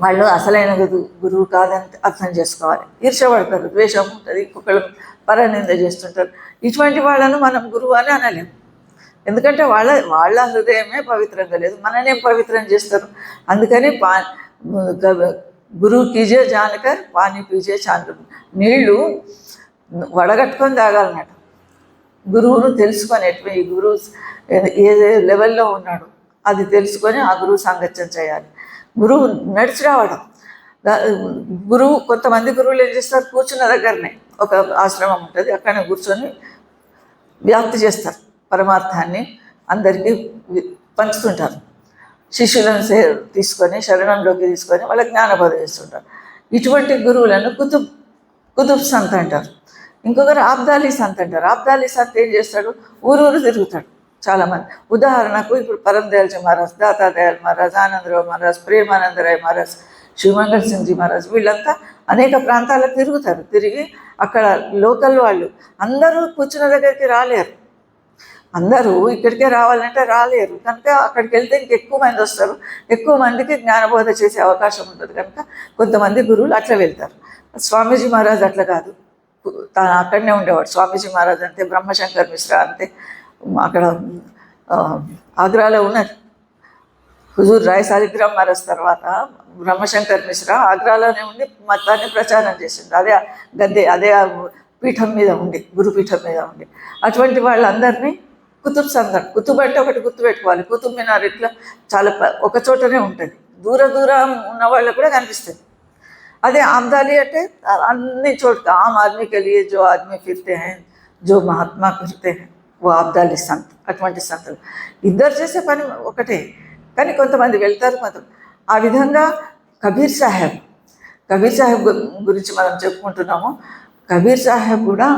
వాళ్ళు అసలైన గురువు కాదని అర్థం చేసుకోవాలి. ఈర్ష్యపడతారు, ద్వేషం ఉంటుంది, ఇంకొకళ్ళు పరనింద చేస్తుంటారు. ఇటువంటి వాళ్ళను మనం గురువు అని అనలేము. ఎందుకంటే వాళ్ళ హృదయమే పవిత్రంగా లేదు, మననేం పవిత్రం చేస్తారు. అందుకని గురువు కీజే జానకర్ పానీ పీజే చాంద్రు. నీళ్లు వడగట్టుకొని తాగాలన్నట్టు. గురువును తెలుసుకొని ఈ గురువు ఏ లెవెల్లో ఉన్నాడు అది తెలుసుకొని ఆ గురువు సాంగత్యం చేయాలి. గురువు నడిచి రావడం. గురువు కొంతమంది గురువులు ఏం చేస్తారు, కూర్చున్న దగ్గరనే ఒక ఆశ్రమం ఉంటుంది, అక్కడనే కూర్చొని వ్యాప్తి చేస్తారు, పరమార్థాన్ని అందరికీ పంచుతుంటారు. శిష్యులను తీసుకొని శరణంలోకి తీసుకొని వాళ్ళకి జ్ఞానబోధ చేస్తుంటారు. ఇటువంటి గురువులను కుతుబ్ సంత్ అంటారు. ఇంకొకరు ఆబ్దాలీ సంత్ అంటారు. ఆబ్దాలీ సంత్ ఏం చేస్తాడు, ఊరూరు తిరుగుతాడు చాలామంది. ఉదాహరణకు ఇప్పుడు పరందయాల్జీ మహారాజ్, దాతాదయాల్ మహారాజ్, ఆనందరావు మహారాజ్, ప్రేమానందరాయ్ మహారాజ్, శివమంగళ సింగ్జీ మహారాజ్, వీళ్ళంతా అనేక ప్రాంతాలకు తిరుగుతారు. తిరిగి అక్కడ లోకల్ వాళ్ళు అందరూ కూర్చున్న దగ్గరికి రాలేరు, అందరూ ఇక్కడికే రావాలంటే రాలేరు. కనుక అక్కడికి వెళ్తే ఇంకెక్కువ మంది వస్తారు, ఎక్కువ మందికి జ్ఞానబోధ చేసే అవకాశం ఉంటుంది. కనుక కొంతమంది గురువులు అట్లా వెళ్తారు. స్వామీజీ మహారాజ్ అట్లా కాదు, తాను అక్కడనే ఉండేవాడు. స్వామీజీ మహారాజ్ అంతే, బ్రహ్మశంకర్ మిశ్రా అంతే, అక్కడ ఆగ్రాలో ఉన్నారు. హుజూర్ రాయ్ సాలిగ్రామ్ మహారాజ్ తర్వాత బ్రహ్మశంకర్ మిశ్రా ఆగ్రాలోనే ఉండి మతాన్ని ప్రచారం చేసిండు. అదే పీఠం మీద ఉండి, గురుపీఠం మీద ఉండి. అటువంటి వాళ్ళందరినీ కుతుబ్ సంఘం. కుతుబ్ అంటే ఒకటి గుర్తుపెట్టుకోవాలి, కుతుబ్ మినార్ ఇట్లా చాలా ఒక చోటనే ఉంటుంది, దూరం ఉన్న వాళ్ళకు కూడా కనిపిస్తుంది. అదే ఆబ్దాలి అంటే అన్ని చోట్ల ఆమ్ ఆద్మీకి లియే జో ఆద్మీ ఫిర్తే హై, జో మహాత్మా ఫిర్తే హై, ఓ ఆబ్దాలి సంత్. అటువంటి సంతులు ఇద్దరు చేసే పని ఒకటే, కానీ కొంతమంది వెళ్తారు కొంతమంది. ఆ విధంగా కబీర్ సాహెబ్ గురించి మనం చెప్పుకుంటున్నాము. కబీర్ సాహెబ్ కూడా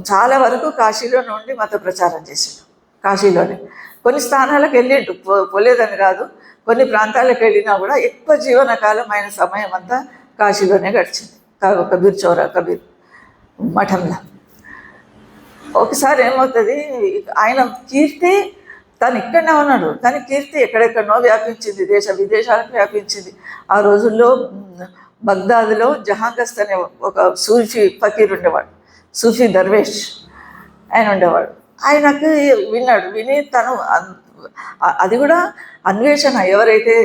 చాలా వరకు కాశీలో నుండి మత ప్రచారం చేశాడు. కాశీలోనే కొన్ని స్థానాలకు వెళ్ళిండు, పోలేదని కాదు, కొన్ని ప్రాంతాలకు వెళ్ళినా కూడా ఎక్కువ జీవనకాలం అయిన సమయం అంతా కాశీలోనే గడిచింది, కబీర్ మఠంలో. ఒకసారి ఏమవుతుంది, ఆయన కీర్తి తను ఇక్కడనే ఉన్నాడు, కానీ కీర్తి ఎక్కడెక్కడనో వ్యాపించింది, దేశ విదేశాలకు వ్యాపించింది. ఆ రోజుల్లో బగ్దాద్లో జహాంగస్త్ అనే ఒక సూఫీ ఫకీర్ ఉండేవాడు, సూఫీ దర్వేష్ ఆయన ఉండేవాడు. ఆయనకు విని తను అది కూడా అన్వేషణ, ఎవరైతే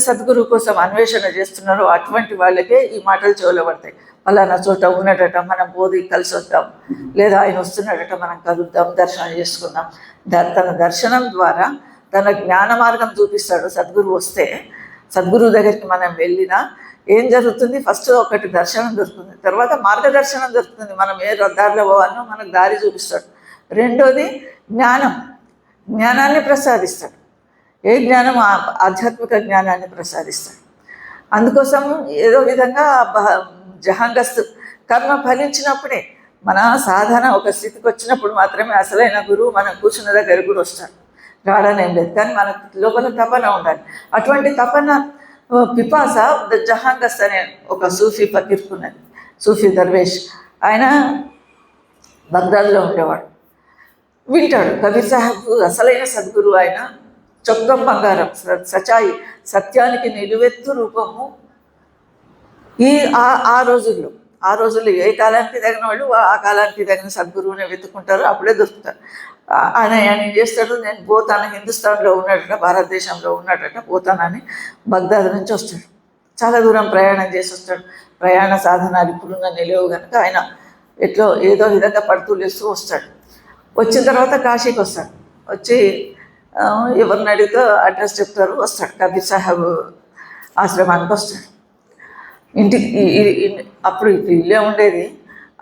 సద్గురు కోసం అన్వేషణ చేస్తున్నారో అటువంటి వాళ్ళకే ఈ మాటలు చెవులో పడతాయి. పలానా చోట ఉన్నాడట, మనం పోది కలిసి వద్దాం, లేదా ఆయన వస్తున్నాడట, మనం కలుద్దాం, దర్శనం చేసుకుందాం. తన దర్శనం ద్వారా తన జ్ఞాన మార్గం చూపిస్తాడు. సద్గురు వస్తే, సద్గురువు దగ్గరికి మనం వెళ్ళినా ఏం జరుగుతుంది, ఫస్ట్ ఒకటి దర్శనం దొరుకుతుంది, తర్వాత మార్గదర్శనం దొరుకుతుంది, మనం ఏ దారిలో పోవాలో మనకు దారి చూపిస్తాడు. రెండోది జ్ఞానాన్ని ప్రసాదిస్తాడు. ఏ జ్ఞానం, ఆధ్యాత్మిక జ్ఞానాన్ని ప్రసాదిస్తాడు. అందుకోసం ఏదో విధంగా జహాంగస్త్ కర్మ ఫలించినప్పుడే, మన సాధన ఒక స్థితికి వచ్చినప్పుడు మాత్రమే అసలైన గురువు మనం కూర్చున్న దగ్గర కూడా వస్తాడు, రావడం లేదు. కానీ మన లోపల తపన ఉండాలి. అటువంటి తపన పిపాస జహాంగస్త్ అనే ఒక సూఫీ ఫకీర్కున్నది, సూఫీ దర్వేష్. ఆయన బగ్దాద్లో ఉండేవాడు. వింటాడు కబీర్ సాహెబ్ అసలైన సద్గురు, ఆయన చొక్కం బంగారం, సచాయి, సత్యానికి నిలువెత్తు రూపము. ఆ రోజుల్లో ఏ కాలానికి తగిన వాళ్ళు ఆ కాలానికి తగిన సద్గురువుని వెతుక్కుంటారు, అప్పుడే దొరుకుతారు. ఆయన ఏం చేస్తాడు, నేను పోతాను, హిందుస్థాన్లో ఉన్నాడట, భారతదేశంలో ఉన్నాడట, పోతానని బగ్దాద్ నుంచి వస్తాడు. చాలా దూరం ప్రయాణం చేసి వస్తాడు. ప్రయాణ సాధనాలు ఇప్పుడున్న నిలవు కనుక ఆయన ఏదో విధంగా పడుతూ లేస్తూ వస్తాడు. వచ్చిన తర్వాత కాశీకి వస్తాడు. వచ్చి ఎవరిని అడిగితే అడ్రస్ చెప్తారు, వస్తాడు. కబీర్ సాహెబ్ ఆశ్రమానికి వస్తాడు. ఇంటికి అప్పుడు ఇల్లే ఉండేది,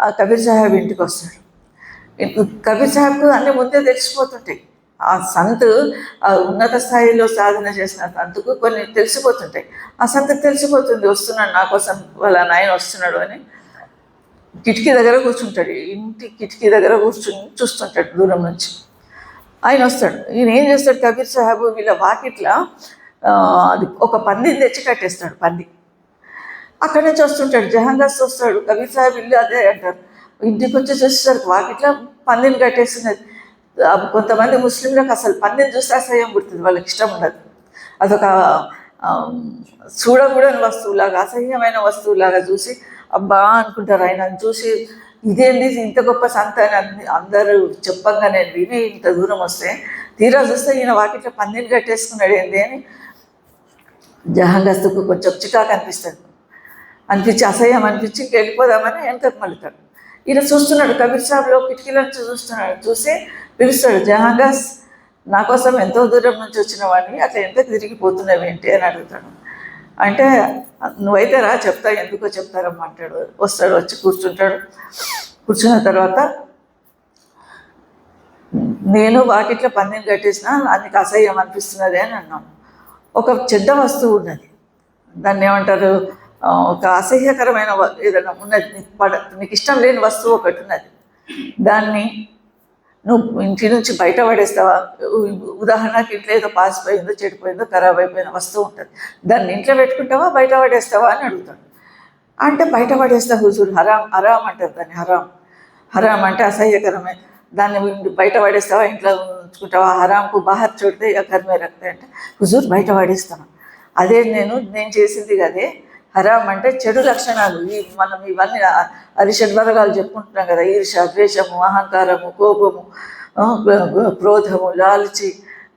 ఆ కబీర్ సాహెబ్ ఇంటికి వస్తాడు. కబీర్ సాహెబ్కు అన్నీ ముందే తెలిసిపోతుంటాయి. ఆ సంత్ ఉన్నత స్థాయిలో సాధన చేసిన సంతుకు కొన్ని తెలిసిపోతుంటాయి. ఆ సంతకు తెలిసిపోతుంది, వస్తున్నాడు నా కోసం, వాళ్ళ నాయన వస్తున్నాడు అని. కిటికీ దగ్గర కూర్చుంటాడు, ఇంటి కిటికీ దగ్గర కూర్చుని చూస్తుంటాడు దూరం నుంచి. ఆయన వస్తాడు. ఈయన ఏం చేస్తాడు, కబీర్ సాహెబ్ వీళ్ళ వాకిట్లా అది ఒక పందిని తెచ్చి కట్టేస్తాడు. పంది అక్కడి నుంచి వస్తుంటాడు, జహాంగస్త్ వస్తాడు. కబీర్ సాహెబ్ ఇల్లు అదే అంటారు. ఇంటికి వచ్చి చూసేసరికి వాకిట్లా పందిని కట్టేస్తున్నది. కొంతమంది ముస్లింలకు అసలు పందిని చూస్తే అసహ్యం పుడుతుంది, వాళ్ళకి ఇష్టం ఉండదు. అదొక చూడకూడని వస్తువులాగా, అసహ్యమైన వస్తువులాగా చూసి అబ్బా అనుకుంటారు. ఆయన చూసి ఇదేంటి ఇంత గొప్ప సంత అని అందరూ చెప్పంగా నేను విని ఇంత దూరం వస్తే తీరా చూస్తే ఈయన వాకిట్లో పందిని కట్టేసుకున్నాడు ఏంటి అని జహాంగస్తుకు కొంచెం చికాకు అనిపించి అసహ్యం అనిపించి వెళ్ళిపోదామని వెనకకు మళ్ళుతాడు. ఈయన చూస్తున్నాడు, కబీర్ సాబ్లో కిటికీల నుంచి చూస్తున్నాడు. చూసి పిలుస్తాడు, జహాంగస్ నా కోసం ఎంతో దూరం నుంచి వచ్చిన వాడిని అట్లా ఎంత తిరిగిపోతున్నావు ఏంటి అని అడుగుతాడు. అంటే నువ్వైతే రా చెప్తా, ఎందుకో చెప్తారమ్మా అంటాడు. వస్తాడు, వచ్చి కూర్చుంటాడు. కూర్చున్న తర్వాత నేను వాకిట్లో పందిని కట్టేసిన నీకు అసహ్యం అనిపిస్తున్నది అని అన్నాను. ఒక చెడ్డ వస్తువు ఉన్నది, దాన్ని ఏమంటారు, ఒక అసహ్యకరమైన ఏదైనా ఉన్నది, నీకు ఇష్టం లేని వస్తువు ఒకటి ఉన్నది, దాన్ని నువ్వు ఇంటి నుంచి బయట పడేస్తావా? ఉదాహరణకి ఇంట్లో ఏదో పాసిపోయిందో చెడిపోయిందో ఖరాబ్ అయిపోయిన వస్తువు ఉంటుంది, దాన్ని ఇంట్లో పెట్టుకుంటావా బయట పడేస్తావా అని అడుగుతాడు. అంటే బయట పడేస్తా హుజూర్, హరాం అంటారు దాన్ని. హరాం అంటే అసహ్యకరమే, దాన్ని బయట పడేస్తావా ఇంట్లో ఉంచుకుంటావా? హరాంకు బాహర్ చూడితే ఘర్ మే రక్తే అంటే హుజూర్ బయట పడేస్తాను. అదే నేను చేసింది కదే. హరాం అంటే చెడు లక్షణాలు, మనం ఇవన్నీ అరిషడ్వర్గాలు చెప్పుకుంటున్నాం కదా, ఈర్ష, ద్వేషము, అహంకారము, కోపము, క్రోధము, లాల్చి,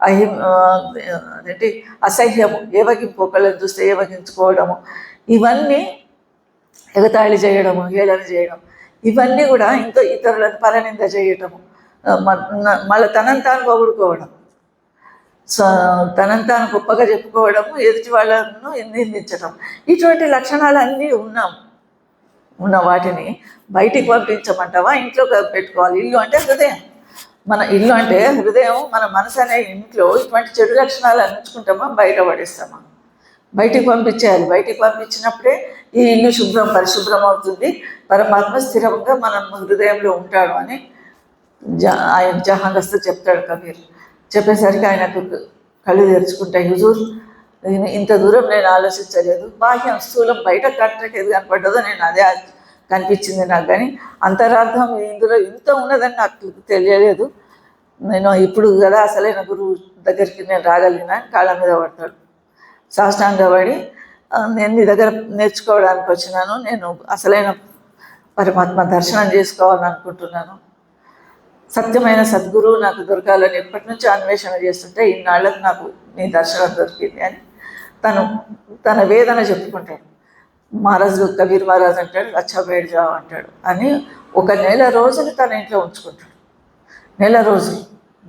అదేంటి అసహ్యము, ఏవగింపు, ఒకళ్ళని చూస్తే ఏవగించుకోవడము, ఇవన్నీ ఎగతాళి చేయడము, హేళన చేయడం, ఇవన్నీ కూడా ఇంకా ఇతరులను పరనింద చేయటము, మళ్ళీ తనని తాను పొగుడుకోవడం, తనని తాను గొప్పగా చెప్పుకోవడము, ఎదుటి వాళ్ళను నిందించడం, ఇటువంటి లక్షణాలు అన్నీ ఉన్న వాటిని బయటికి పంపించమంటావా ఇంట్లో పెట్టుకోవాలి? ఇల్లు అంటే హృదయం, మన ఇల్లు అంటే హృదయం, మన మనసు అనే ఇంట్లో ఇటువంటి చెడు లక్షణాలు అందించుకుంటామా బయట పడేస్తామా? బయటికి పంపించేయాలి. బయటికి పంపించినప్పుడే ఈ ఇల్లు పరిశుభ్రం అవుతుంది, పరమాత్మ స్థిరంగా మన హృదయంలో ఉంటాడు అని ఆయన జహాంగస్తు చెప్తాడు కబీర్. చెప్పేసరికి ఆయనకు కళ్ళు తెరుచుకుంటాయి. హుజూర్, ఇంత దూరం నేను ఆలోచించలేదు, బాహ్యం స్థూలం బయట కట్టడానికి ఏది కనపడ్డదో నేను అదే కనిపించింది నాకు, కానీ అంతరార్థం ఇందులో ఇంత ఉన్నదని నాకు తెలియలేదు. నేను ఇప్పుడు కదా అసలైన గురువు దగ్గరికి నేను రాగలిగిన కాళ్ళ మీద పడతాడు. సాష్టాంగపడి, నేను నీ దగ్గర నేర్చుకోవడానికి వచ్చినాను, నేను అసలైన పరమాత్మ దర్శనం చేసుకోవాలని అనుకుంటున్నాను, సత్యమైన సద్గురువు నాకు దొరకాలని ఎప్పటి నుంచో అన్వేషణ చేస్తుంటే ఇన్నాళ్ళకు నాకు నీ దర్శనం దొరికింది అని తన వేదన చెప్పుకుంటాడు. మహారాజు కబీర్ మహారాజ్ అంటాడు, అచ్చా బయట జావ్ అంటాడు అని. ఒక నెల రోజులు తన ఇంట్లో ఉంచుకుంటాడు.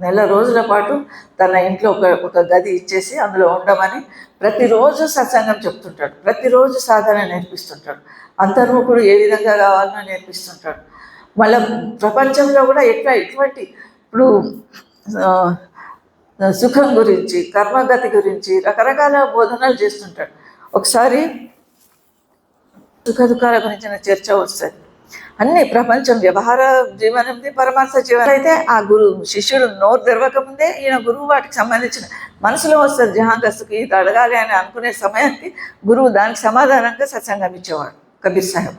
నెల రోజుల పాటు తన ఇంట్లో ఒక గది ఇచ్చేసి అందులో ఉండమని ప్రతిరోజు సత్సంగం చెప్తుంటాడు, ప్రతిరోజు సాధన నేర్పిస్తుంటాడు, అంతర్ముఖుడు ఏ విధంగా కావాలనో నేర్పిస్తుంటాడు. మళ్ళీ ప్రపంచంలో కూడా ఇటువంటి ఇప్పుడు సుఖం గురించి, కర్మగతి గురించి రకరకాల బోధనలు చేస్తుంటాడు. ఒకసారి సుఖ దుఃఖాల గురించిన చర్చ వస్తుంది. అన్ని ప్రపంచం వ్యవహార జీవనంది, పరమార్థ జీవనం అయితే ఆ శిష్యుడు నోరు తెరవకముందే ఈయన గురువు వాటికి సంబంధించిన మనసులో వస్తుంది. జహాంగస్తుకి ఇది అడగాలి అని అనుకునే సమయానికి గురువు దానికి సమాధానంగా సత్సంగం ఇచ్చేవాడు కబీర్ సాహెబ్.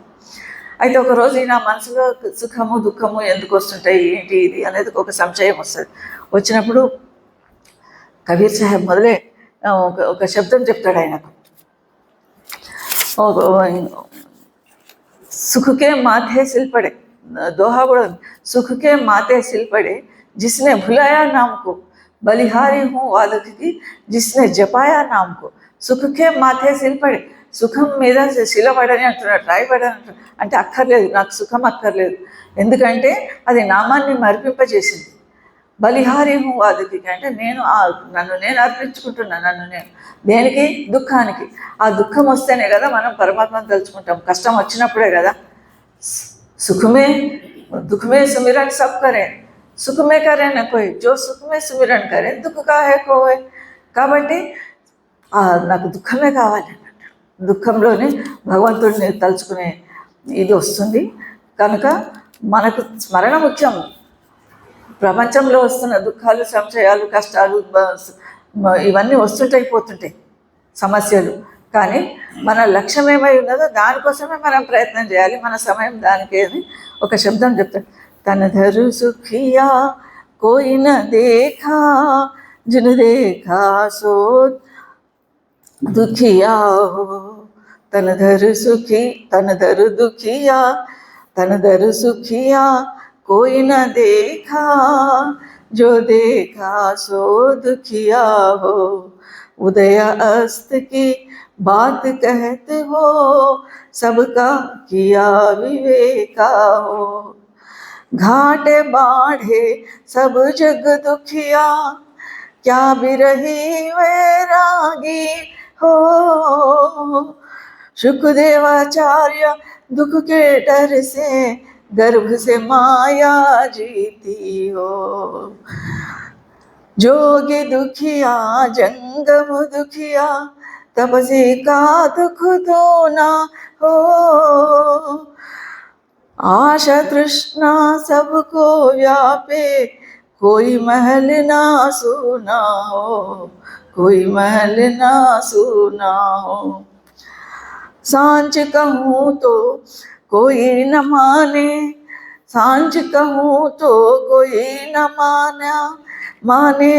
అయితే ఒకరోజు ఈయన మనసులో సుఖము దుఃఖము ఎందుకు వస్తుంటాయి, ఏంటి ఇది అనేది ఒక సంశయం వస్తుంది. వచ్చినప్పుడు కబీర్ సాహెబ్ మొదలే ఒక శబ్దం చెప్తాడు ఆయనకు, सुख के माथे सिल पड़े, दोहा కూడా सुख के माथे सिल पड़े जिसने भुलाया नाम को, बलिहारी हूँ वादक की जिसने जपाया नाम को. सुख के माथे सिल पड़े, సుఖం మీద శిలపడని అంటున్నాడు, రాయబడని అంటున్నాడు. అంటే అక్కర్లేదు, నాకు సుఖం అక్కర్లేదు, ఎందుకంటే అది నామాన్ని మరిపింపజేసింది. బలిహారీ హూ వాదకి అంటే నన్ను నేను అర్పించుకుంటున్నాను, నన్ను నేను దేనికి? దుఃఖానికి. ఆ దుఃఖం వస్తేనే కదా మనం పరమాత్మను తలుచుకుంటాం, కష్టం వచ్చినప్పుడే కదా. సుఖమే దుఃఖమే సుమిరన్ సబ్ కరే, సుఖమే కరే నా కోయ్, జో సుఖమే సుమిరన్ కరే దుఃఖ కాహే కోయ్. కాబట్టి నాకు దుఃఖమే కావాలి అన్నట్టు, దుఃఖంలోనే భగవంతుడిని తలుచుకునే ఇది వస్తుంది. కనుక మనకు స్మరణ ముఖ్యం. ప్రపంచంలో వస్తున్న దుఃఖాలు, సంశయాలు, కష్టాలు ఇవన్నీ వస్తుంటాయి, పోతుంటాయి సమస్యలు. కానీ మన లక్ష్యం ఏమై ఉన్నదో దానికోసమే మనం ప్రయత్నం చేయాలి, మన సమయం దానికి అని ఒక శబ్దం చెప్తాడు. తన ధరు సుఖియా కోయి న దేఖా జిను దేఖా సో दुखिया हो तन धर सुखी, तन धर दुखिया, तन धर सुखिया कोई न देखा, जो देखा सो दुखिया हो। उदय अस्त की बात कहते हो, सबका किया विवेका हो। घाटे बाढ़े सब जग दुखिया, क्या बिरही वैरागी हो। शुकदेवाचार्य दुख के डर से गर्भ से माया जीती हो। जोगी दुखिया जंगम दुखिया, तपसी का दुख तो ना हो। आशा तृष्णा सबको व्यापे, कोई महल ना सुना हो, कोई महल ना सुना हो। सांच कहूँ तो कोई न माने, सांच कहूँ तो कोई न माने,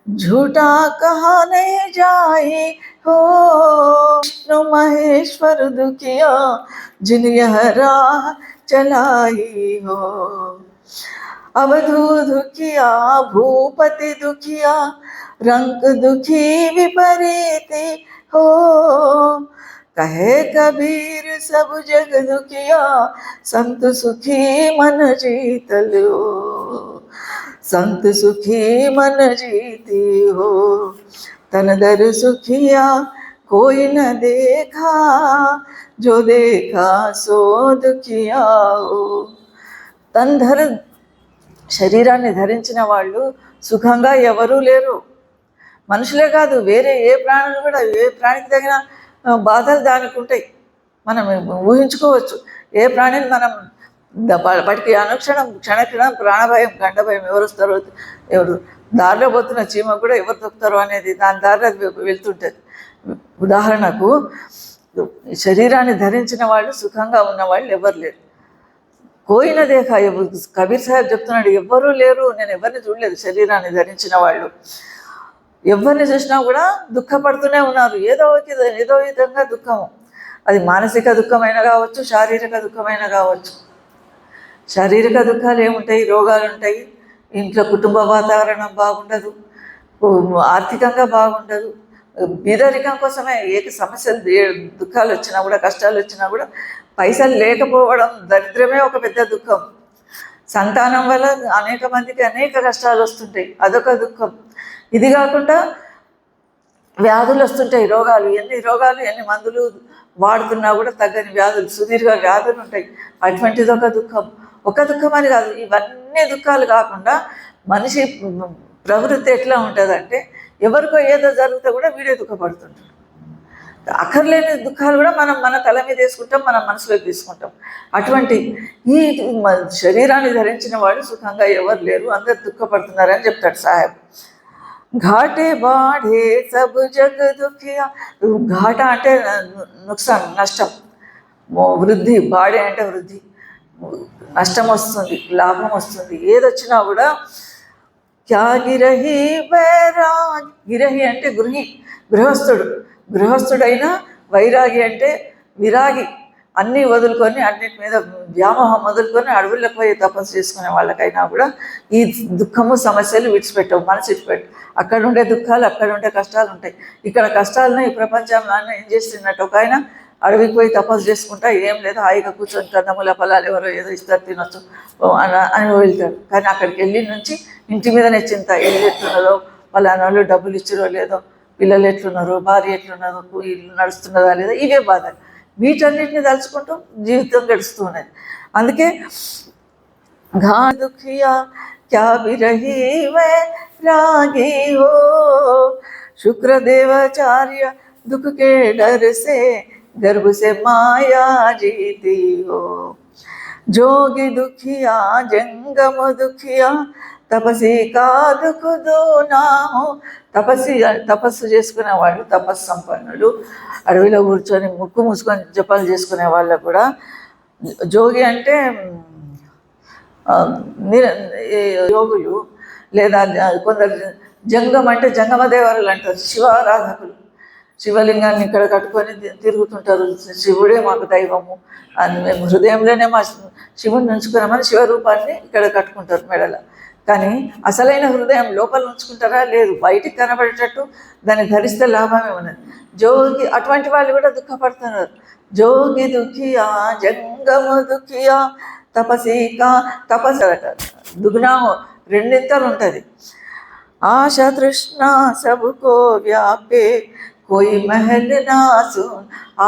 झूठा कहा नहीं जाए हो। विष्णु महेश्वर दुखिया, जिन यह राह चलाई हो। अवधू दुखिया भूपति दुखिया, रंग दुखी विपरीति हो। कहे कबीर सब जग दुखिया, संत सुखी मन जीत लो, संत सुखी मन जीती हो। तन दर सुखिया कोई न देखा, जो देखा सो दुखिया हो। తన శరీరాన్ని ధరించిన వాళ్ళు సుఖంగా ఎవరూ లేరు. మనుషులే కాదు, వేరే ఏ ప్రాణులు కూడా, ఏ ప్రాణికి తగిన బాధలు దానికి ఉంటాయి. మనం ఊహించుకోవచ్చు. ఏ ప్రాణిని మనం వాటికి అనుక్షణం క్షణక్షణం ప్రాణభయం, గండభయం, ఎవరు వస్తారో, ఎవరు దారిలో పోతున్న చీమ కూడా ఎవరు దొక్కుతారో అనేది దాని దారిలో వెళ్తుంటుంది. ఉదాహరణకు శరీరాన్ని ధరించిన వాళ్ళు సుఖంగా ఉన్న వాళ్ళు ఎవరు లేరు. కోయిన దేఖ, కబీర్ సాహెబ్ చెప్తున్నాడు, ఎవ్వరూ లేరు, నేను ఎవరిని చూడలేదు శరీరాన్ని ధరించిన వాళ్ళు. ఎవరిని చూసినా కూడా దుఃఖపడుతూనే ఉన్నారు. ఏదో విధంగా దుఃఖము. అది మానసిక దుఃఖమైనా కావచ్చు, శారీరక దుఃఖమైనా కావచ్చు. శారీరక దుఃఖాలు ఏముంటాయి? రోగాలు ఉంటాయి, ఇంట్లో కుటుంబ వాతావరణం బాగుండదు, ఆర్థికంగా బాగుండదు, బీదరికం కోసమే ఏక సమస్యలు, దుఃఖాలు వచ్చినా కూడా, కష్టాలు వచ్చినా కూడా పైసలు లేకపోవడం, దరిద్రమే ఒక పెద్ద దుఃఖం. సంతానం వల్ల అనేక మందికి అనేక కష్టాలు వస్తుంటాయి, అదొక దుఃఖం. ఇది కాకుండా వ్యాధులు వస్తుంటాయి, రోగాలు, ఎన్ని మందులు వాడుతున్నా కూడా తగ్గని వ్యాధులు, సుదీర్ఘ వ్యాధులు ఉంటాయి, అటువంటిది ఒక దుఃఖం. ఒక దుఃఖం అని కాదు, ఇవన్నీ దుఃఖాలు కాకుండా మనిషి ప్రవృత్తి ఎట్లా ఉంటుందంటే, ఎవరికో ఏదో జరిగితే కూడా వీడే దుఃఖపడుతుంటాడు. అక్కర్లేని దుఃఖాలు కూడా మనం మన తల మీద వేసుకుంటాం, మన మనసులోకి తీసుకుంటాం. అటువంటి ఈ శరీరాన్ని ధరించిన వాళ్ళు సుఖంగా ఎవరు లేరు, అందరు దుఃఖపడుతున్నారని చెప్తాడు సాహెబ్. ఘాటే బాఢే సబ్ జగ్ దుఃఖియా. ఘాట అంటే నుక్సాన్, నష్టం, వృద్ధి. బాడే అంటే వృద్ధి, నష్టం వస్తుంది, లాభం వస్తుంది. ఏదొచ్చినా కూడా క్యా గిరహి వైరాగి. గిరహి అంటే గృహస్థుడైనా, వైరాగి అంటే విరాగి. అన్నీ వదులుకొని, అన్నిటి మీద వ్యామోహం వదులుకొని అడవులకు పోయి తపస్సు చేసుకునే వాళ్ళకైనా కూడా ఈ దుఃఖము, సమస్యలు విడిచిపెట్టవు, మనసు విడిచిపెట్టు. అక్కడ ఉండే దుఃఖాలు, అక్కడ ఉండే కష్టాలు ఉంటాయి. ఇక్కడ కష్టాలను ఈ ప్రపంచంలో ఏం చేస్తున్నట్టు ఒక ఆయన అడవికి పోయి తపస్సు చేసుకుంటా, ఏం లేదు, హాయిగా కూర్చొని కందమూల ఫలాలు ఎవరో ఏదో ఇస్తారు, తినొచ్చు అని వెళ్తాడు. కానీ అక్కడికి వెళ్ళి నుంచి ఇంటి మీదనే చింత, ఇల్లు ఎట్లున్నదో, ఫలానా వాళ్ళు డబ్బులు ఇచ్చిరో లేదో, పిల్లలు ఎట్లున్నారు, భార్య ఎట్లున్నారు, ఇల్లు నడుస్తున్నదా లేదా, ఇవే బాధలు. వీటన్నిటిని తలుచుకుంటూ జీవితం గడుస్తూ ఉన్నది. అందుకే ఘా దుఃఖియా క్యా విరహి వైరాగి హో. शुक्रदेवाचार्य दुख के डर से गर्भ से माया जीती हो. जोगी दुखिया जंगम दुखिया, తపసి కా దుఃఖ దోనా హో. తపస్సు చేసుకునే వాళ్ళు, తపస్సు సంపన్నులు, అడవిలో కూర్చొని ముక్కు మూసుకొని జపాలు చేసుకునే వాళ్ళకు కూడా, జోగి అంటే యోగులు, లేదా కొందరు జంగం అంటే జంగమదేవరులు అంటారు, శివారాధకులు. శివలింగాన్ని ఇక్కడ కట్టుకొని తిరుగుతుంటారు. శివుడే మాకు దైవము అని మేము హృదయంలోనే మా శివుడిని ఉంచుకున్నామని శివరూపాన్ని ఇక్కడ కట్టుకుంటారు మెడల. కానీ అసలైన హృదయం లోపల ఉంచుకుంటారా? లేదు. బయటికి కనబడేటట్టు దాన్ని ధరిస్తే లాభమే ఉన్నది. జోగి అటువంటి వాళ్ళు కూడా దుఃఖపడుతున్నారు. జోగి దుఃఖియా జంగమ దుఃఖియా తపసీకా తపస్సు దుగ్నామం రెండింతలు ఉంటుంది. ఆశ తృష్ణ సబుకో వ్యాపే కోయి మహల్ నాసు.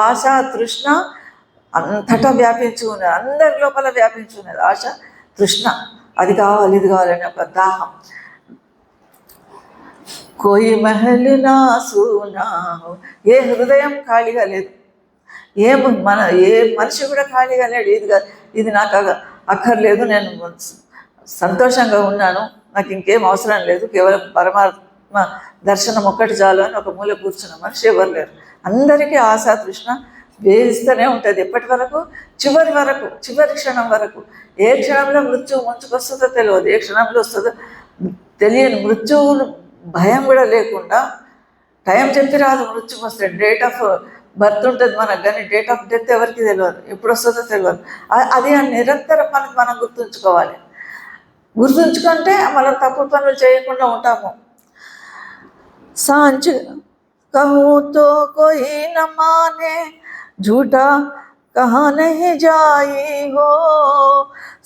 ఆశ తృష్ణ అంతటా వ్యాపించి ఉన్నది, అందరి లోపల వ్యాపించి ఉన్నది ఆశ తృష్ణ. అది కావాలి ఇది కావాలని ఒక దాహం. కోయి మహల్ నాసు నా. ఏ హృదయం ఖాళీగా లేదు, ఏ మనిషి కూడా ఖాళీగా లేడు. ఇది నాకు అక్కర్లేదు, నేను సంతోషంగా ఉన్నాను, నాకు ఇంకేం అవసరం లేదు, కేవలం పరమాత్మ దర్శనం ఒక్కటి చాలు అని ఒక మూల కూర్చున్న మనిషి ఎవరు లేరు. అందరికీ ఆశా తృష్ణ వేధిస్తూనే ఉంటుంది. ఎప్పటి వరకు? చివరి వరకు, చివరి క్షణం వరకు. ఏ క్షణంలో మృత్యువు ముంచుకొస్తుందో తెలియదు, ఏ క్షణంలో వస్తుందో తెలియని మృత్యువు భయం కూడా లేకుండా. టైం చెప్పి రాదు మృత్యువు వస్తే. డేట్ ఆఫ్ బర్త్ ఉంటుంది మనకు, కానీ డేట్ ఆఫ్ డెత్ ఎవరికి తెలియదు, ఎప్పుడు వస్తుందో తెలియదు. అది నిరంతరం మనం గుర్తుంచుకోవాలి. గుర్తుంచుకుంటే మనం తప్పు పనులు చేయకుండా ఉంటాము. सांच कहूँ तो कोई न माने, झूठा कहाँ नहीं जाई हो.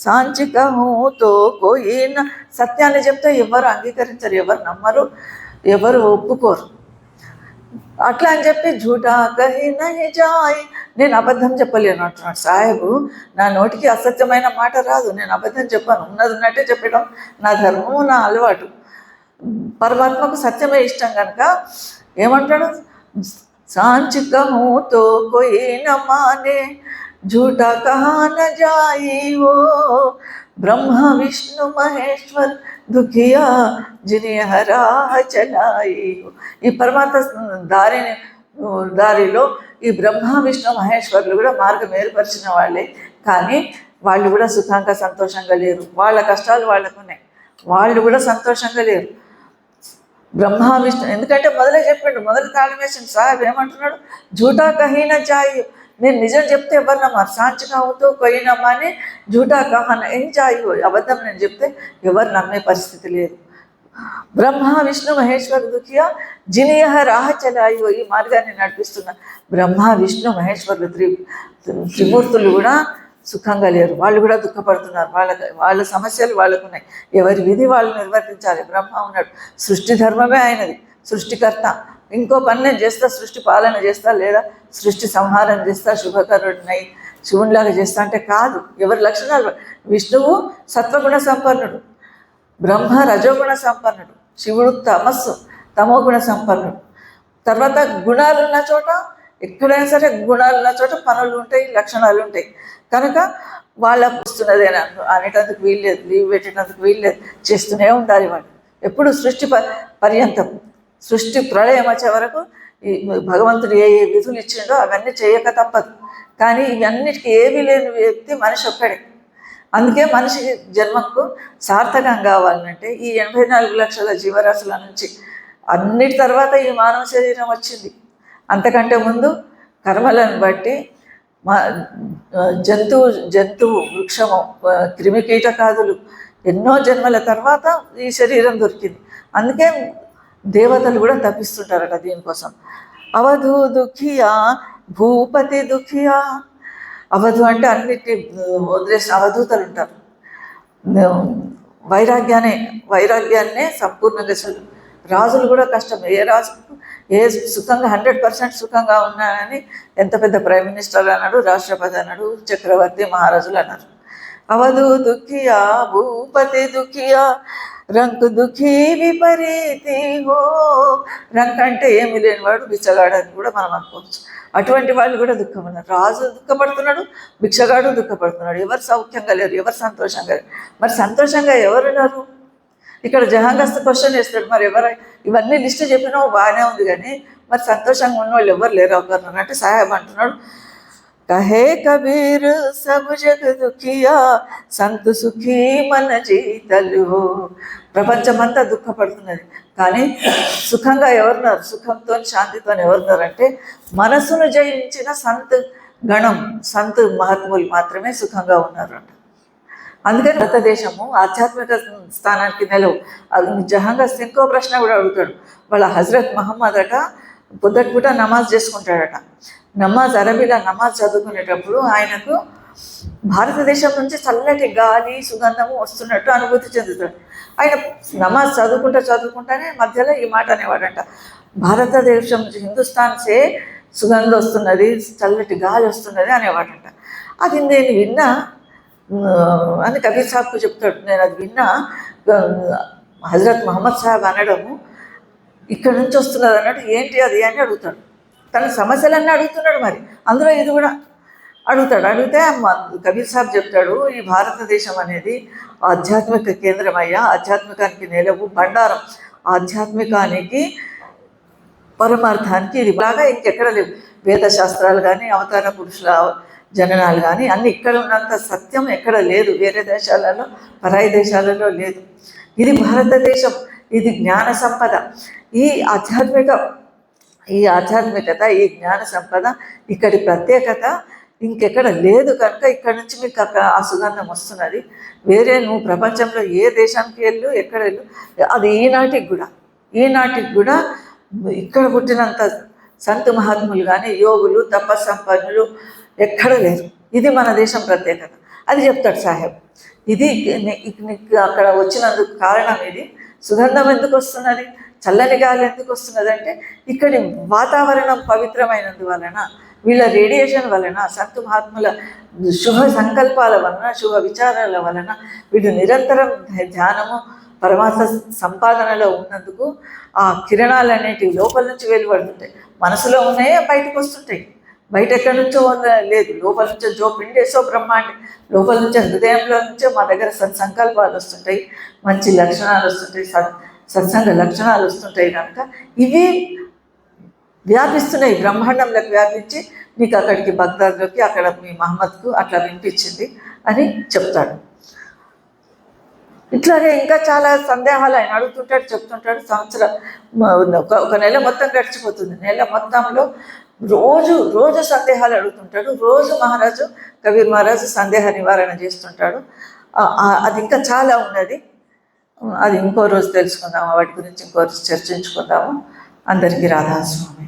सांच कहूँ तो कोई न. సత్యాన్ని చెప్తే ఎవరు అంగీకరించరు, ఎవరు నమ్మరు, ఎవరు ఒప్పుకోరు. అట్లా అని చెప్పి झूठा कहीं नहीं जाई, నేను అబద్ధం చెప్పలేను అంటున్నాడు సాహెబు. నా నోటికి అసత్యమైన మాట రాదు, నేను అబద్ధం చెప్పాను, ఉన్నది ఉన్నట్టే చెప్పడం నా ధర్మము, నా అలవాటు. పరమాత్మకు సత్యమే ఇష్టం కనుక ఏమంటాడు? सांच कहूँ तो कोई न माने, झूठा कहाँ न जाई हो. ब्रह्म विष्णु महेश्वर दुखिया जिन्हें राह चलाई हो. ఈ పరమాత్మ దారిలో ఈ బ్రహ్మ విష్ణు మహేశ్వరులు కూడా మార్గం ఏర్పరిచిన వాళ్ళే, కానీ వాళ్ళు కూడా సుఖంగా సంతోషంగా లేరు. వాళ్ళ కష్టాలు వాళ్ళకున్నాయి, వాళ్ళు కూడా సంతోషంగా లేరు. బ్రహ్మ విష్ణు ఎందుకంటే మొదలే చెప్పిండు, మొదలు తాళం వేసిండు సాహెబ్. ఏమంటున్నాడు? झूठा कहीं न जाई. నేను నిజం చెప్తే ఎవరు నమ్మారు? సాంచి కావుతో కొయ్యినమ్మా అని झूठा कहाँ नहीं जाई हो. అబద్ధం నేను చెప్తే ఎవరు నమ్మే పరిస్థితి లేదు. బ్రహ్మ విష్ణు మహేశ్వర దుఖియా జినియహ రాహ చలాయి హో. ఈ మార్గాన్ని నడిపిస్తున్న బ్రహ్మ విష్ణు మహేశ్వరులు త్రిమూర్తులు కూడా సుఖంగా లేరు, వాళ్ళు కూడా దుఃఖపడుతున్నారు. వాళ్ళ సమస్యలు వాళ్ళకున్నాయి, ఎవరి విధి వాళ్ళు నిర్వర్తించాలి. బ్రహ్మ ఉన్నాడు, సృష్టి ధర్మమే ఆయనది, సృష్టికర్త. ఇంకో పని నేను చేస్తా, సృష్టి పాలన చేస్తా, లేదా సృష్టి సంహారం చేస్తా, శుభకరుడినై శివునిలాగా చేస్తా అంటే కాదు. ఎవరి లక్షణాలు? విష్ణువు సత్వగుణ సంపన్నుడు, బ్రహ్మ రజోగుణ సంపన్నుడు, శివుడు తమోగుణ సంపన్నుడు. తర్వాత గుణాలున్న చోట, ఎక్కడైనా సరే గుణాలున్న చోట పనులు ఉంటాయి, లక్షణాలు ఉంటాయి. కనుక వాళ్ళకు వస్తున్నది అనేటందుకు వీల్లేదు, లీవ్ పెట్టేటందుకు వీల్లేదు, చేస్తూనే ఉండాలి వాళ్ళు ఎప్పుడు. సృష్టి పర్యంతం, సృష్టి ప్రళయం వచ్చే వరకు ఈ భగవంతుడు ఏ ఏ విధులు ఇచ్చిండో అవన్నీ చేయక తప్పదు. కానీ ఇవన్నిటికీ ఏమీ లేని వ్యక్తి మనిషి ఒక్కడే. అందుకే మనిషి జన్మకు సార్థకం కావాలంటే ఈ 84 లక్షల జీవరాశుల నుంచి అన్నిటి తర్వాత ఈ మానవ శరీరం వచ్చింది. అంతకంటే ముందు కర్మలను బట్టి జంతువు వృక్షము క్రిమికీటకాదులు ఎన్నో జన్మల తర్వాత ఈ శరీరం దొరికింది. అందుకే దేవతలు కూడా తప్పిస్తుంటారట దీనికోసం. అవధు దుఃఖియా భూపతి దుఃఖియా. అవధు అంటే అన్నిటి వదిలేసిన అవధూతలు ఉంటారు. వైరాగ్యాన్నే సంపూర్ణంగా రాజులు కూడా కష్టం. ఏ రాజు సుఖంగా 100% సుఖంగా ఉన్నానని ఎంత పెద్ద ప్రైమ్ మినిస్టర్ అన్నాడు, రాష్ట్రపతి అన్నాడు, చక్రవర్తి మహారాజులు అన్నారు. అవధు దుఃఖియా భూపతి దుఃఖియా రంకు దుఃఖీ విపరీతి హో. రంక్ అంటే ఏమి లేనివాడు, బిచ్చగాడని కూడా మనం అనుకోవచ్చు. అటువంటి వాళ్ళు కూడా దుఃఖం ఉన్నారు. రాజు దుఃఖపడుతున్నాడు, భిక్షగాడు దుఃఖపడుతున్నాడు. ఎవరు సౌఖ్యంగా లేరు, ఎవరు సంతోషంగా లేరు. మరి సంతోషంగా ఎవరున్నారు? ఇక్కడ జహాంగస్తు క్వశ్చన్ వేస్తాడు, మరి ఇవన్నీ లిస్ట్ చెప్పినావు బాగానే ఉంది, కానీ మరి సంతోషంగా ఉన్న వాళ్ళు ఎవరు లేరు ఒకరు అంటే సాహెబ్ అంటున్నాడు, కహే కబీర్ సబ్ జగ దుఃఖియా సంతు సుఖీ మన జీతలు. ప్రపంచమంతా దుఃఖపడుతున్నది, కానీ సుఖంగా ఎవరున్నారు, సుఖంతో శాంతితో ఎవరున్నారు అంటే మనసును జయించిన సంత్ గణం, సంత్ మహాత్ములు మాత్రమే సుఖంగా ఉన్నారు అంట. అందుకని భారతదేశము ఆధ్యాత్మిక స్థానానికి నిలవు. అది జహంగా ఇంకో ప్రశ్న కూడా అడుగుతాడు. వాళ్ళ హజరత్ మహమ్మద్ అట పొద్దుటిపూట నమాజ్ చేసుకుంటాడట. నమాజ్ అరబీలో నమాజ్ చదువుకునేటప్పుడు ఆయనకు భారతదేశం నుంచి చల్లటి గాలి సుగంధము వస్తున్నట్టు అనుభూతి చెందుతాడు. ఆయన నమాజ్ చదువుకుంటానే మధ్యలో ఈ మాట అనేవాడంట, భారతదేశం నుంచి హిందుస్థాన్సే సుగంధం వస్తున్నది, చల్లటి గాలి వస్తున్నది అనేవాడంట. అది నేను విన్నా అని కబీర్ సాబ్కు చెప్తాడు. నేను అది విన్నా, హజరత్ మహమ్మద్ సాహెబ్ అనడము ఇక్కడ నుంచి వస్తున్నది అన్నట్టు, ఏంటి అది అని అడుగుతాడు. తన సమస్యలన్నీ అడుగుతున్నాడు. మరి అందులో ఇది కూడా అడుగుతాడు. అడిగితే కబీర్ సాబ్ చెప్తాడు, ఈ భారతదేశం అనేది ఆధ్యాత్మిక కేంద్రం అయ్యా, ఆధ్యాత్మికానికి నిలవు బండారం, ఆధ్యాత్మికానికి పరమార్థానికి ఇది బాగా ఇంకెక్కడ లేవు. వేద శాస్త్రాలు కానీ అవతార పురుషుల జననాలు కానీ అన్ని ఇక్కడ ఉన్నంత సత్యం ఎక్కడ లేదు, వేరే దేశాలలో పరాయి దేశాలలో లేదు. ఇది భారతదేశం, ఇది జ్ఞాన సంపద. ఈ ఆధ్యాత్మికత, ఈ జ్ఞాన సంపద, ఇక్కడి ప్రత్యేకత ఇంకెక్కడ లేదు కనుక ఇక్కడ నుంచి మీకు ఆ సుగంధం వస్తున్నది. వేరే నువ్వు ప్రపంచంలో ఏ దేశానికి వెళ్ళు, ఎక్కడ వెళ్ళు, అది ఈనాటికి కూడా ఇక్కడ పుట్టినంత సంతు మహాత్ములు కానీ యోగులు తపస్సంపన్నులు ఎక్కడ లేరు. ఇది మన దేశం ప్రత్యేకత. అది చెప్తాడు సాహెబ్. ఇది అక్కడ వచ్చినందుకు కారణం ఇది. సుగంధం ఎందుకు వస్తున్నది, చల్లని గాలి ఎందుకు వస్తున్నది అంటే ఇక్కడి వాతావరణం పవిత్రమైనందువలన, వీళ్ళ రేడియేషన్ వలన, సంతు మహాత్ముల శుభ సంకల్పాల వలన, శుభ విచారాల వలన వీళ్ళు నిరంతరం ధ్యానము పరమాత్మ సంపాదనలో ఉన్నందుకు ఆ కిరణాలు అనేటివి లోపల నుంచి వెలువడుతుంటాయి. మనసులో ఉన్నాయే బయటకు వస్తుంటాయి. బయట ఎక్కడి నుంచో లేదు, లోపల నుంచో జో పిండేసో బ్రహ్మాండి, లోపల నుంచో హృదయంలో నుంచో మా దగ్గర సత్సంకల్పాలు వస్తుంటాయి, మంచి లక్షణాలు వస్తుంటాయి, సత్సంగ లక్షణాలు వస్తుంటాయి. కనుక ఇవి వ్యాపిస్తున్నాయి, బ్రహ్మాండంలోకి వ్యాపించి నీకు అక్కడికి బగ్దాద్లోకి, అక్కడ మీ మహమ్మద్కు అట్లా వినిపించింది అని చెప్తాడు. ఇట్లాగే ఇంకా చాలా సందేహాలు ఆయన అడుగుతుంటాడు, చెప్తుంటాడు. సంవత్సరం ఒక నెల మొత్తం గడిచిపోతుంది. నెల మొత్తంలో రోజు సందేహాలు అడుగుతుంటాడు. రోజు కబీర్ మహారాజు సందేహ నివారణ చేస్తుంటాడు. అది ఇంకా చాలా ఉన్నది. అది ఇంకో రోజు తెలుసుకుందాము, వాటి గురించి ఇంకో రోజు చర్చించుకుందాము. అందరికీ రాధాస్వామి.